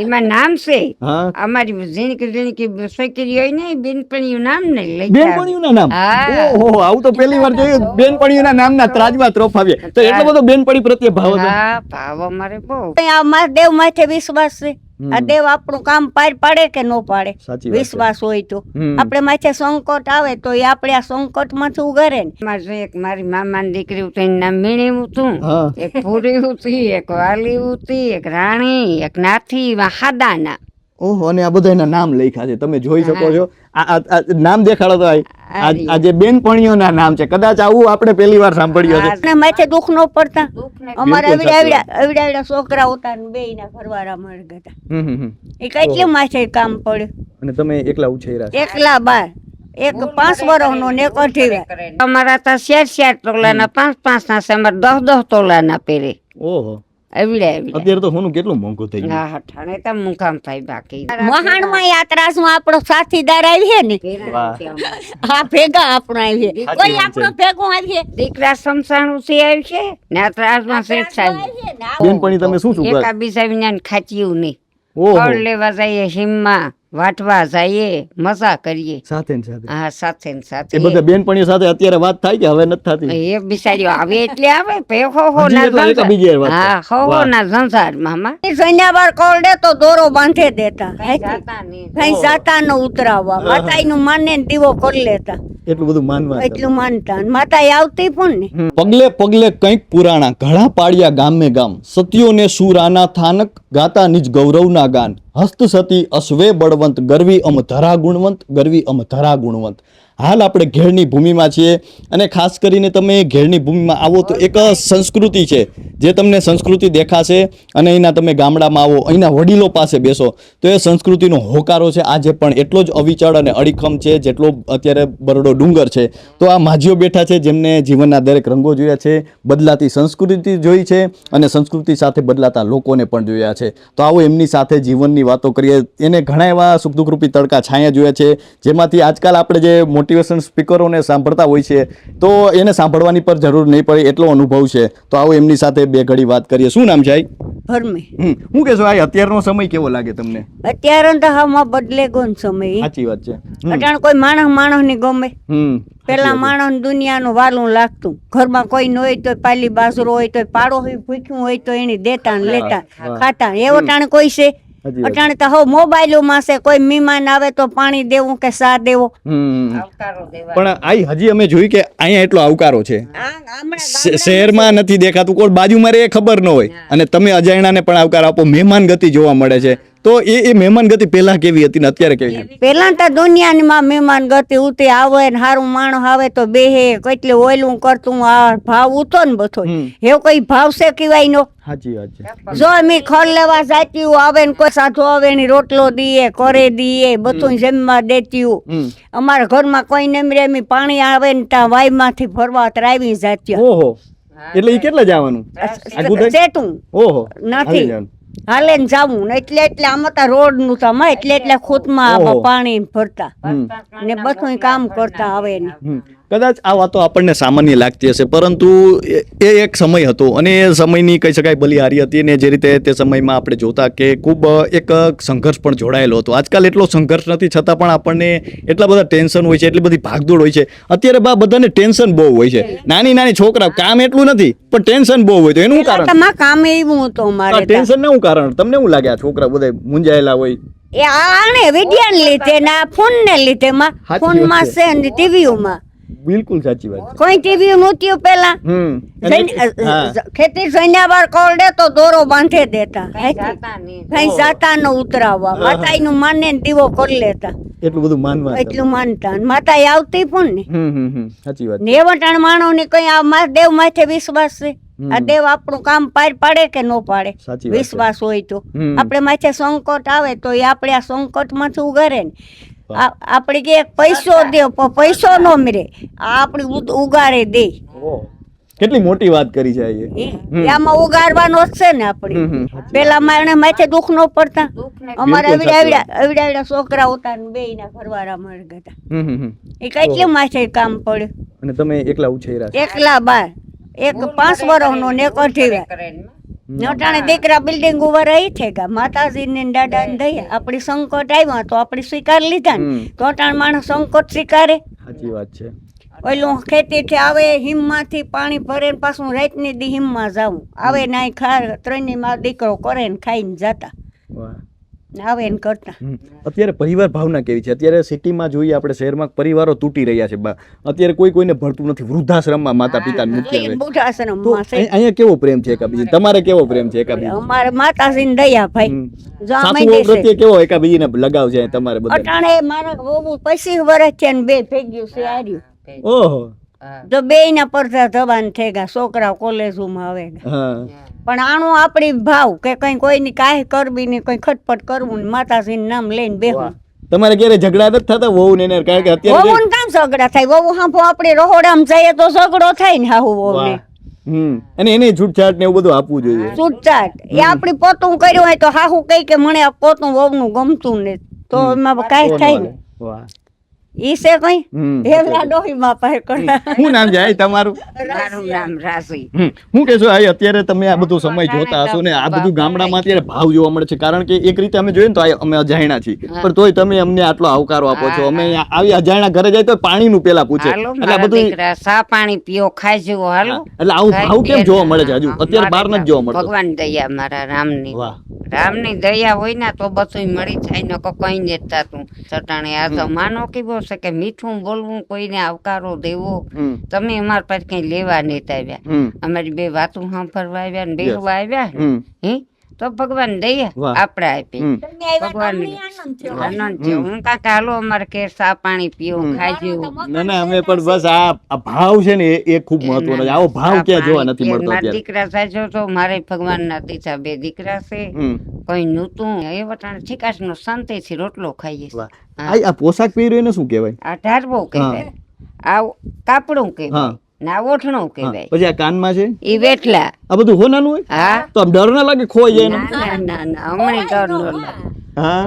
એમાં નામ છે હા અમારી ઝીણકી છોકરી હોય ને બેનપણીયું નામ ને લઈ બેનપણીઓના નામ હા. ઓહો આવું તો પહેલી વાર જોયું બેનપણીઓના નામના ત્રાજવા ત્રોફાવ્યા તો એટલો બધો બેનપણી પ્રત્યે ભાવ હતો હા ભાવ અમારે બહુ આ દેવ માથે વિશ્વાસ છે આ દેવ આપણું કામ પાર પાડે કે ન પાડે સાચી વાત છે. વિશ્વાસ હોય તો હમ. આપણે માથે સંકટ આવે તો એ આપણે આ સંકટ માંથી ઉગારે ને મારે જો એક મારી મામાની દીકરી હતું એનું નામ મીણી હતું હા. એક પૂરી હતી એક વાલી હતી એક રાણી એક નાથી હાદાના ઓહો અને આ બધા એના નામ લખ્યા છે તમે જોઈ શકો છો આ નામ દેખાડો તો આ જે બેનપણીઓના નામ છે કદાચ આવું આપણે પહેલી વાર સાંભળ્યું હશે અને માથે દુઃખ ન પડતા અમારે બિલકુલ સાચી એવડા છોકરા હતા ને બે ના ઘરવાળા મળી ગયા હમ હમ હમ. એ કેટલી માથે કામ પડ્યું અને તમે એકલા ઉછેર્યા છો. એકલા બાર એક 5 વર્ષનો ને એક 18 અમારા તા 4 તોલાના 5 ના છે અમારે 10 તોલાના પહેરે ઓહો એવડે અત્યારે તો સોનું કેટલું મોંઘું થઈ ગયું હા હઠાણે તો મુકામ થાય બાકી મહાણમાં યાત્રામાં આપણો સાથીદાર આવીએ ને હા ભેગા આપણો આવીએ કોઈ આપણો ભેગો આવીએ દીકરા સમસાણું થી આવી છે ને આ ત્રાસમાં શેઠ સાહેબ બેનપણી તમે શું શું કરો? એકાબીજા વિના ખાચ્યું નહીં ઓહો ફળ લેવા જઈએ હિમમાં વાટવા જઈએ મજા કરીએ સાથે ને સાથે હા સાથે ને એ સાથે બધા બેનપણીઓ સાથે અત્યારે વાત થાય કે હવે નથી થતી એ બિચારીઓ આવે એટલે આવે પે હો હજી ના એટલે એકાબીજાએ વાત હા થાય. હો વાહ. ના સંસાર મામા શનિવાર કોલ દે તો દોરો બાંધે દેતા જાતા નહીં. કઈ જાતા ન ઉતરાવવા માતાઈ નું માને ને દીવો કરી લેતા એટલું બધું માનવા એટલું માનતા અને માતાઈ આવતી પણ ને પગલે પગલે કંઈક પુરાણા ઘણા પાડ્યા ગામે ગામ સતીઓને સુરાના થાનક ગાતા નિજ ગૌરવના ગાન હસ્ત સતી અશ્વે બળવંત ગરવી અમ ધરા ગુણવંત ગરવી અમ ધરા ગુણવંત હાલ આપણે ઘેડની ભૂમિમાં છીએ અને ખાસ કરીને તમે ઘેડની ભૂમિમાં આવો તો એક સંસ્કૃતિ છે જે તમને સંસ્કૃતિ દેખાશે અને અહીંના તમે ગામડામાં આવો અહીંના વડીલો પાસે બેસો તો એ સંસ્કૃતિનો હોકારો છે આજે પણ એટલો જ અવિચળ અને અડીખમ છે જેટલો અત્યારે બરડો ડુંગર છે તો આ માજીઓ બેઠા છે જેમને જીવનના દરેક રંગો જોયા છે બદલાતી સંસ્કૃતિ જોઈ છે અને સંસ્કૃતિ સાથે બદલાતા લોકોને પણ જોયા છે તો આવો એમની સાથે જીવનની વાતો કરીએ એને ઘણા એવા સુખ દુઃખરૂપી તડકા છાયા જોયા છે જેમાંથી આજકાલ આપણે જે મોટિવેશન સ્પીકરોને સાંભળતા હોય છે તો એને સાંભળવાની પર જરૂર નહીં પડે એટલો અનુભવ છે તો આવો એમની સાથે બે ઘડી વાત કરીએ શું નામ છે આઈ? ભરમે હું કહેશો આ અત્યારનો સમય કેવો લાગે તમને અત્યારે તો હવામાં બદલે ગયો સમય સાચી વાત છે અટાણ કોઈ માણસ ની ગમે હમ પેલા માણસ દુનિયાનું વાલું લાગતું ઘરમાં કોઈ ન હોય તો પાલી બાજરો હોય તો પાડો હોય ભૂખ્યું હોય તો એને દેતા ને લેતા ખાતા એવો ટાણે કોઈ છે સાચી વાત. અટાણે તો હવે મોબાઈલોમાં છે કોઈ મહેમાન આવે તો પાણી દેવું કે ચા દેવો આવકારો દેવા પણ આઈ હજી અમે જોયું કે અહીંયા એટલો આવકારો છે શહેરમાં નથી દેખાતું કોઈ બાજુમાં રહે એ ખબર ન હોય અને તમે અજાણ્યાને પણ આવકાર આપો મહેમાન ગતિ જોવા મળે છે તો એ મહેમાન ગતિ પહેલા કેવી હતી ને અત્યારે કેવી છે? પેલા તો દુનિયામાં મહેમાન ગતિ ઉતે આવે ને હારું માણસ આવે તો બેહે કેટલે ઓયલું કરતું આ ભાવ ઉતો ને બધો એવો કોઈ ભાવ છે કેવાય નો સાચી વાત છે જો અમે ખર લેવા જાતી આવે ને કોઈ સાધુ આવે એની રોટલો દઈએ કરે દઈએ બધું જમવા દેતી અમારા ઘરમાં કોઈ નમરે એમ પાણી આવે ને ત્યાં વાય માંથી ફરવા ત્રાવી જાતી ઓહો એટલે ઈ કેટલા જવાનું આગું થાય? સેતું ઓહો નથી. હાલી જવાનું. હાલે ને જાવું ને એટલે આમાં તો રોડ નું થમાં એટલે ખૂતમાં ઓહો. પાણી ભરતા ને બધું કામ કરતા આવે ને કદાચ આ વાતો આપણને સામાન્ય લાગતી હશે પરંતુ એ એક સમય હતો અને એ સમયની કહી શકાય બલિહારી હતી અને જે રીતે તે સમયમાં આપણે જોતા કે ખૂબ એક સંઘર્ષ પણ જોડાયેલો હતો આજકાલ એટલો સંઘર્ષ નથી છતાં પણ આપણને એટલા બધા ટેન્શન હોય છે એટલી બધી ભાગદોડ હોય છે અત્યારે બધાને ટેન્શન બહુ હોય છે નાની નાની છોકરા કામ એટલું નથી પણ ટેન્શન બહુ હોય તો એનું કારણ તમારા કામ એવું હતું મારે ટેન્શન નું કારણ તમને શું લાગે આ છોકરા બધા મૂંઝાયેલા હોય એ આને વિડિયાન લીધે ને આ ફોન ને લીધે માં સાચી ફોન માં વાત છે ને ટીવી માં બિલકુલ સાચી વાત કોઈ ટીવી નહોતું પેલા ખેતી જન્યાવાર કોલ દે તો દોરો બાંધે દેતા જાતા નહીં. કઈ જાતા ન ઉતરાવવા માતાઈ નું માને ને દીવો કરી લેતા એટલું બધું માનવા એટલું માનતા અને માતાઈ આવતી પણ ને સાચી વાત ને એવા ટાણ માણો ને કઈ આ દેવ માથે વિશ્વાસ છે આ દેવ આપણું કામ પાર પાડે કે ન પાડે સાચી વાત છે. વિશ્વાસ હોય તો આપણે માથે સંકટ આવે તો એ આપણે આ સંકટ માંથી ઉગારે ને આપણે કે પૈસો દે પૈસો નો મળે આ આપણી ઉગારે દે કેટલી મોટી વાત કરી છે આમાં ઉગાડવાનો જ છે ને આપણે પેલા મારે માથે દુઃખ નો પડતા અમારા એવડા છોકરા હતા ને બે ના ઘરવાળા મળી ગયા એ કેટલી માથે કામ પડ્યું અને તમે એકલા ઉછેર્યા એકલા બાર એક 5 વર્ષનો ને એક 18 નટાણે દીકરા બિલ્ડિંગ ઉભા રહી છે કે માતાજી ને દાદા ને દયા આપણી સંકટ આવ્યા તો આપણે સ્વીકાર લીધા ને તો અટાણ માણસ સંકટ સ્વીકારે. સાચી વાત છે. ઓલું ખેતી થી આવે હિમમાંથી પાણી ભરે ને પાછું રાતની દી હિમમાં જાવું આવે ને અહીં ખા ત્રણની માં દીકરો કરે ને ખાઈને જતા વાહ. આવે ને કરતા. અત્યારે પરિવાર ભાવના કેવી છે? અત્યારે સિટીમાં જોઈએ આપણે, શહેરમાં પરિવારો તૂટી રહ્યા છે. અત્યારે કોઈ કોઈને ભળતું નથી. વૃદ્ધાશ્રમમાં માતા પિતાને મૂકી આવે. બુઢાશ્રમમાં છે. અહીંયા કેવો પ્રેમ છે એકાબીજી? તમારે કેવો પ્રેમ છે એકાબીજી? અમારે માતાજી ને દયા ભાઈ સાસુ વહુ પ્રત્યે કેવો એકાબીજીને લગાવ છે તમારે બધા? અટાણે મારા બહુ 25 વર્ષ છે ને બે ભેગ્યું છે આર્યું. ઓહો. તો બે ના પડતા જવાન થઈ ગયા, છોકરા કોલેજોમાં આવે ગયા. હા. પણ આનું આપણી ભાવ કે કઈ કોઈની કાંઈ કરવી ને કઈ ખટપટ કરવું ને માતાજીનું નામ લઈને બેહવું. તમારે ક્યારે ઝઘડા નથી થતા વહુ ને? કારણ કે અત્યારે વહુ ને કામ ઝઘડા થાય? વહુ હાંભો આપણે રહોડામાં જઈએ તો ઝઘડો થાય ને હાહુ વહુ ને. અને એને છૂટછાટ ને એવું બધું આપવું જોઈએ. છૂટછાટ એ આપણી પોતું કર્યું હોય તો હાહુ કઈ કે મને આ પોતું વહુ નું ગમતું ને તો એમાં કાંઈ થાય ને. વાહ. ઈ છે કઈ હેવલા ડોહી માં પાસે કરે. શું નામ છે તમારું? મારું નામ રાશી. હું કહેશો આ અત્યારે તમે આ બધું સમય જોતા હશો ને આ બધું ગામડામાં અત્યારે ભાવ જોવા મળે છે? કારણ કે એક રીતે અમે જોઈએ ને તો અમે અજાણ્યા છીએ, પણ તોય તમે અમને આટલો આવકારો આપો છો. અમે આવી અજાણ્યા ઘરે જાય તો પાણીનું પેલા પૂછે. એટલે બધું દીકરા સા પાણી પીઓ ખાઈ જેવો હાલો. એટલે આવું ભાવ કેમ જોવા મળે છે હજુ? અત્યારે બહાર નથી જોવા મળતો. ભગવાન દયા મારા રામની. વાહ. રામની દયા હોય ને તો બધું મળી જાય ને કઈ નથી થતું. ચટાણે આ જમાનો કેવો છે કે મીઠું બોલવું, કોઈને આવકારો દેવો. તમે અમારા પાસે કઈ લેવા નથી આવ્યા, અમારી બે વાતો સાંભળવા આવ્યા ને બેહવા આવ્યા હે તો ભગવાન દયા આપણે આપી. ભગવાન આનંદ છે. હું કાકા હાલો અમારે કે સા પાણી પીઓ ખાઈ જેવું. ના ના અમે પણ બસ આ ભાવ છે ને એ ખૂબ મહત્વનો છે. આવો ભાવ ક્યાં જોવા નથી મળતો મારા દીકરા સાચો તો મારે ભગવાન ના દીધા બે દીકરા છે. કોઈ નહોતું એ વટાણ ચીકાશ નો શાંતિ થી રોટલો ખાઈએ. આ પોશાક પહેર્યો એને શું કહેવાય? આ ઢારવો કહેવાય, આ કાપડું કહેવાય, ના ઓઠણું કહેવાય. પછી આ કાનમાં છે ઈ વેટલા. આ બધું હોનાનું હોય? હા. તો આમ ડર ના લાગે ખોઈ જાય? ના ના અમને ડર ન લાગે.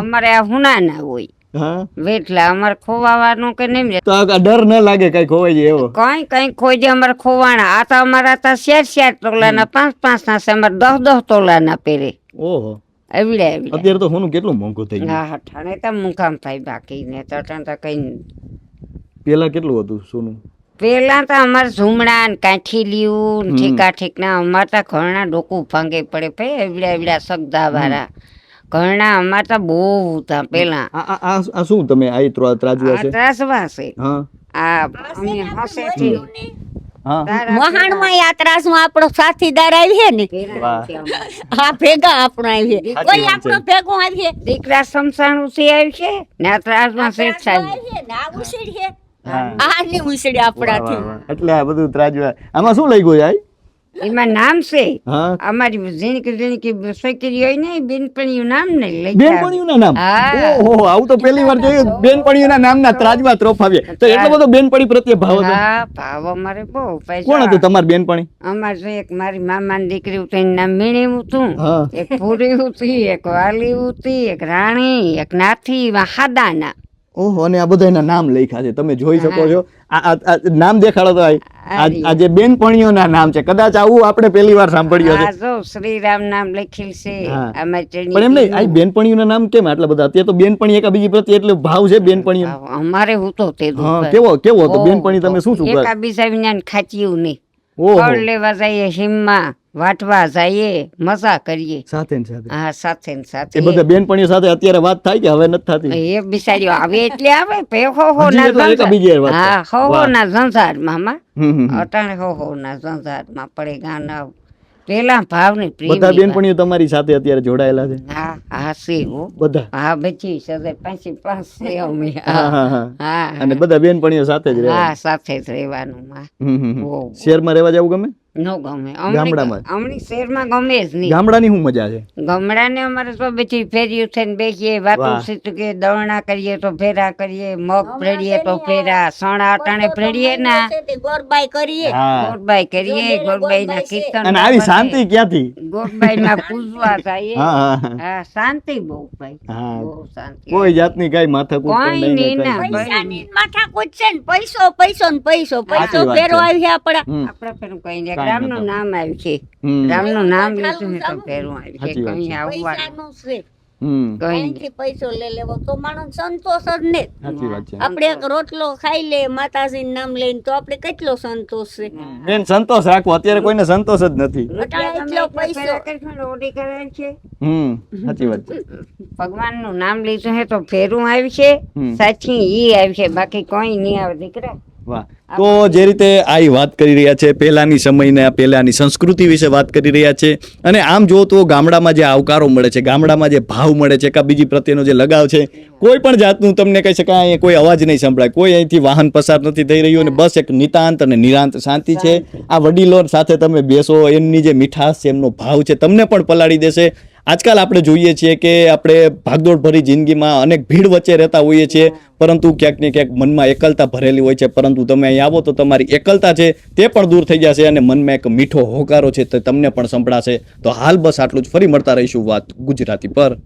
અમારે આ હુના ના હોય. હા. વેટલા અમારે ખોવાવાનું કે નહીં. તો આ ડર ન લાગે કઈ ખોવાઈ જાય એવો? કઈ ખોઈ જાય અમારે ખોવાના. આ તો અમારા તો 4 તોલાના 5 ના છે. અમારે 10 તોલાના પહેરે. ઓહો. એવડે અત્યારે તો હોનું કેટલું મોંઘું થઈ ગયું. હા ઠાણે તો મુકામ થાય બાકી ને તો કઈ. પેલા કેટલું હતું સોનું? પેલા તો અમારે ઝુમડા ને કાઠીલિયું ઠીકા ઠીકના અમારે તો ઘરના ડોકું ભાંગે પડે ભાઈ. એવડા એવડા સગદા વાળા ઘરના અમારે તો બહુ હતા પેલા. આ શું તમે આ ત્રાજવા છે? ત્રાસવા છે. હા. આ અમે હસેથી મહાણમાં યાત્રામાં આપણો સાથીદાર આવીએ ને હા ભેગા આપણો આવીએ. કોઈ આપણો ભેગો આવીએ. દીકરા સમસાણું થી આવી છે ને આ ત્રાસમાં શેઠ સાહેબ આ ઉછળીએ. આ ની ઉછળી આપણાથી. એટલે આ બધું ત્રાજવા. આમાં શું લઈ ગયું યાર? એમાં નામ છે અમારી ઝીણકી છોકરી હોય ને બેનપણીયું નામ ને લઈ. બેનપણીયું ના નામ? ઓહો, આવું તો પહેલી વાર જોયું. બેનપણીયું ના નામ ના ત્રાજવા ત્રોફાવ્યા. તો એટલો બધો બેનપણી પ્રત્યે ભાવ હતો? હા ભાવ અમારે બહુ. કોણ હતું તમારી બેનપણી? અમારે એક મારી મામાની દીકરી હતી એનું નામ મીણી હતું, એક પૂરી હતી, એક વાલી હતી, એક રાણી, એક નાથી, હાદાના. ઓહો. અને આ બધા નામ લખ્યા છે તમે જોઈ શકો છો. આ નામ દેખાડો તો આ જે બેનપણીઓના નામ છે. કદાચ આવું આપણે પહેલી વાર સાંભળ્યું છે. જો શ્રીરામ નામ લખેલ છે. પણ એમ નહીં, આ બેનપણીઓના નામ કેમ આટલા બધા? અત્યારે તો બેનપણી એકાબીજી પ્રત્યે એટલે ભાવ છે બેનપણીઓ. અમારે હું તો તે કેવો હતો બેનપણી? તમે શું શું એકાબીજા વિના ખાચ્યું નહીં. ફળ લેવા જઈએ હિમમાં, વાટવા જઈએ, મજા કરીએ સાથે ને સાથે. હા સાથે ને સાથે. એ બધા બેનપણીઓ સાથે અત્યારે વાત થાય કે હવે નથી થતી? એ બિચારીઓ આવે એટલે આવે હો ના ઝંઝાર. હા હો ના ઝંઝાર મામા. અટાણે હો ના ઝંઝાર માં પડે ગાના. પેલા ભાવની પ્રેમ. બધા બેનપણીઓ તમારી સાથે અત્યારે જોડાયેલા છે? હા હા છે હો બધા. હા બચી સદે 5 છે અમે. હા. અને બધા બેનપણીઓ સાથે જ રહે? હા સાથે જ રહેવાનું. શહેરમાં રહેવા જવું ગમે? નો ગમે. ગામડામાં? અમની શહેરમાં ગમે જ નહીં. ગામડાની શું મજા છે? ગામડાને અમારે તો બધી ફેરીયું થઈને બેસીએ, વાતો કે દવણા કરીએ તો ફેરા કરીએ, મગ ફેરીએ તો ફેરા, સણા અટાણે ફેરીએ ના ગોરબાઈ કરીએ. ગોરબાઈ કરીએ, ગોરબાઈ ના કીર્તન. અને આવી શાંતિ ક્યાંથી? ગોરબાઈ ના પૂજવા થાય. હા શાંતિ બહુ ભાઈ. બહુ શાંતિ. કોઈ જાતની કઈ માથાકૂટ નહીં. પૈસાની માથાકૂટ છે ને. પૈસો પૈસો ને પૈસો ફેરો આવી આપડા. આપડા ફેરું કઈ રામનું નામ આવ્યું છે રામનું નામ લીધું ને તો ફેરું આવ્યું છે કઈ આવવાનું પૈસાનું છે કઈ અહીંથી પૈસો લઈ લેવો તો માણસ સંતોષ જ ને સાચી વાત છે આપણે એક રોટલો ખાઈ લે માતાજીનું નામ લઈને તો આપણે કેટલો સંતોષ છે બેન સંતોષ રાખવો અત્યારે કોઈને સંતોષ જ નથી એટલો પૈસો ઓડી કરેલ છે સાચી વાત છે ભગવાનનું નામ લીધું છે તો ફેરું આવ્યું છે સાચી ઈ આવ્યું છે બાકી કોઈ નહીં આવે દીકરા વાહ તો જે રીતે આ વાત કરી રહ્યા છે પહેલાની સમયને પહેલાની સંસ્કૃતિ વિશે વાત કરી રહ્યા છે અને આમ જો તો ગામડામાં જે આવકારો મળે છે ગામડામાં જે ભાવ મળે છે કે બીજી પ્રત્યેનો જે લગાવ છે કોઈ પણ જાતનું તમને કહી શકાય અહીંયા કોઈ અવાજ નહીં સંભળાય કોઈ અહીંથી વાહન પસાર નથી થઈ રહ્યું અને બસ એક નિતાંત અને નિરાંત શાંતિ છે આ વડીલો સાથે તમે બેસો એમની જે મીઠાશ છે એમનો ભાવ છે તમને પણ પલાળી દેશે આજકાલ આપણે જોઈએ છીએ કે આપણે ભાગદોડ ભરી જિંદગીમાં અનેક ભીડ વચ્ચે રહેતા હોઈએ છીએ પરંતુ ક્યાંક ને ક્યાંક મનમાં એકલતા ભરેલી હોય છે પરંતુ તમે અહીં આવો તો તમારી એકલતા છે તે પણ દૂર થઈ જશે અને મનમાં એક મીઠો હોકારો છે તે તમને પણ સંભળાશે તો હાલ બસ આટલું જ ફરી મળતા રહીશું વાત ગુજરાતી પર